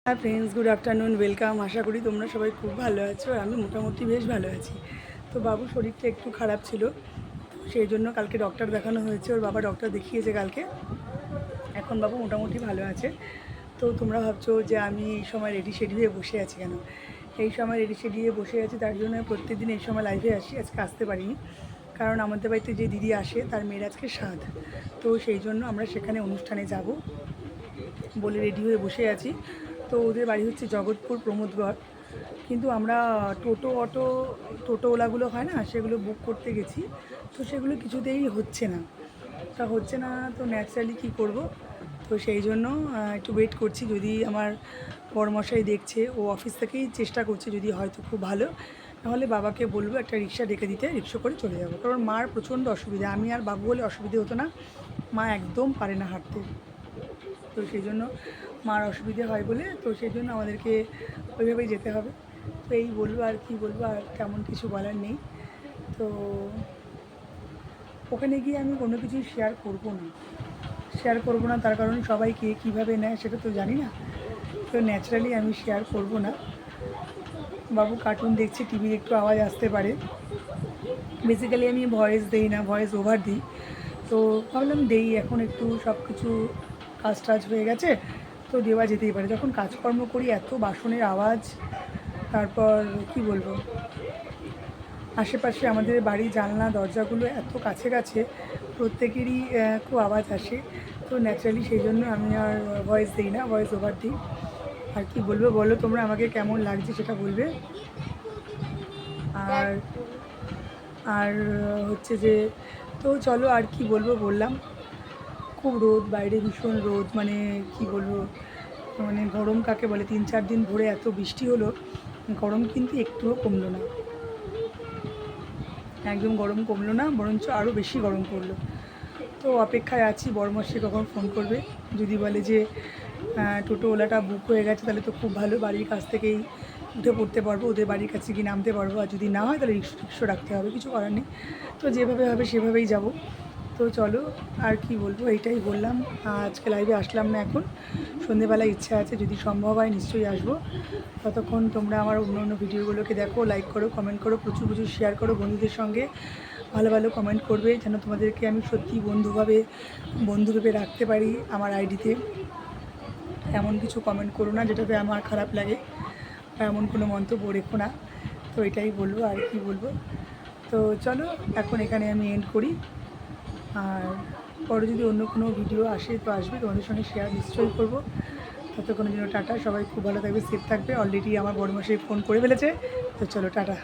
হ্যাঁ friends, good afternoon, welcome. আশা করি তোমরা সবাই খুব ভালো আছো। আর আমি মোটামুটি বেশ ভালো আছি। তো বাবুর শরীরটা একটু খারাপ ছিল, সেই জন্য কালকে ডক্টর দেখানো হয়েছে। ওর বাবা ডক্টর দেখিয়েছে কালকে। এখন বাবু মোটামুটি ভালো আছে। তো তোমরা ভাবছো যে আমি এই সময় রেডি শেডি হয়ে বসে আছি কেন? এই সময় রেডি শেডি হয়ে বসে আছি তার জন্য প্রত্যেকদিন এই সময় লাইভে আসি। আজকে আসতে পারিনি, কারণ আমাদের বাড়িতে যে দিদি আসে তার মেয়ের আজকে সাধ। তো সেই জন্য আমরা সেখানে অনুষ্ঠানে যাব বলে রেডি হয়ে বসে আছি। তো ওদের বাড়ি হচ্ছে জগৎপুর প্রমোদগড়, কিন্তু আমরা টোটোওয়ালাগুলো হয় না, সেগুলো বুক করতে গেছি। তো সেগুলো কিছুতেই হচ্ছে না। তো ন্যাচারালি কী করব? তো সেই জন্য একটু ওয়েট করছি। যদি আমার বড়মশাই দেখছে, ও অফিস থেকেই চেষ্টা করছে, যদি হয়তো খুব ভালো, নাহলে বাবাকে বলবো একটা রিক্সা ডেকে দিতে, রিক্সা করে চলে যাব। কারণ মার প্রচণ্ড অসুবিধা। আমি আর বাবু হলে অসুবিধে হতো না, মা একদম পারে না হাঁটতে। তো সেই জন্য মার অসুবিধে হয় বলে, তো সেই জন্য আমাদেরকে ওইভাবেই যেতে হবে। তো এই বলবো, আর কি বলবো, আর তেমন কিছু বলার নেই। তো ওখানে গিয়ে আমি কোনো কিছুই শেয়ার করবো না, তার কারণ সবাই কে কীভাবে নেয় সেটা তো জানি না। তো ন্যাচারালি আমি শেয়ার করব না। বাবু কার্টুন দেখছে, টিভির একটু আওয়াজ আসতে পারে। বেসিক্যালি আমি ভয়েস দেই না, ভয়েস ওভার দিই। তো ভাবলাম দেই, এখন একটু সব কিছু কাজ টাজ হয়ে গেছে, তো দেওয়া যেতেই পারে। যখন কাজকর্ম করি এত বাসনের আওয়াজ, তারপর কি বলবো, আশেপাশে আমাদের বাড়ির জানলা দরজাগুলো এত কাছে কাছে, প্রত্যেকেরই খুব আওয়াজ আসে। তো ন্যাচারালি সেই জন্য আমি আর ভয়েস দিই না, ভয়েস ওভার দিই। আর কি বলবো বলো তোমরা, আমাকে কেমন লাগছে সেটা বলবে। আর আর হচ্ছে যে, তো চলো, আর কি বলবো, বললাম খুব রোদ বাইরে, ভীষণ রোদ, মানে কি বলবো, মানে গরম কাকে বলে। 3-4 দিন ধরে এত বৃষ্টি হলো, গরম কিন্তু একটুও কমলো না, একদম গরম কমলো না, বরঞ্চ আরও বেশি গরম পড়লো। তো অপেক্ষায় আছি বড়মশাই কখন ফোন করবে। যদি বলে যে টোটোওয়ালাটা বুক হয়ে গেছে, তাহলে তো খুব ভালো, বাড়ির কাছ থেকেই উঠে পড়তে পারবো, ওদের বাড়ির কাছে গিয়ে নামতে পারবো। আর যদি না হয় তাহলে রিক্সা রাখতে হবে, কিছু করার নেই। তো যেভাবে হবে সেভাবেই যাব। তো চলো, আর কি বলবো, এইটাই বললাম। আজকে লাইভে আসলাম না, এখন সন্ধেবেলায় ইচ্ছা আছে, যদি সম্ভব হয় নিশ্চয়ই আসবো। ততক্ষণ তোমরা আমার অন্য অন্য ভিডিওগুলোকে দেখো, লাইক করো, কমেন্ট করো, প্রচুর প্রচুর শেয়ার করো বন্ধুদের সঙ্গে। ভালো ভালো কমেন্ট করবে, যেন তোমাদেরকে আমি সত্যি বন্ধুরূপে রাখতে পারি আমার আইডিতে। এমন কিছু কমেন্ট করো না যেটাতে আমার খারাপ লাগে, বা এমন কোনো মন্তব্য রেখো না। তো এটাই বলবো, আর কি বলবো। তো চলো, এখন এখানে আমি এন্ড করি। আর পরে যদি অন্য কোনো ভিডিও আসে তো আসবে, তোমাদের সঙ্গে শেয়ার নিশ্চয়ই করবো। ততক্ষণের জন্য টাটা, সবাই খুব ভালো থাকবে, সেফ থাকবে। অলরেডি আমার বড়মশাই ফোন করে ফেলেছে। তো চলো, টাটা।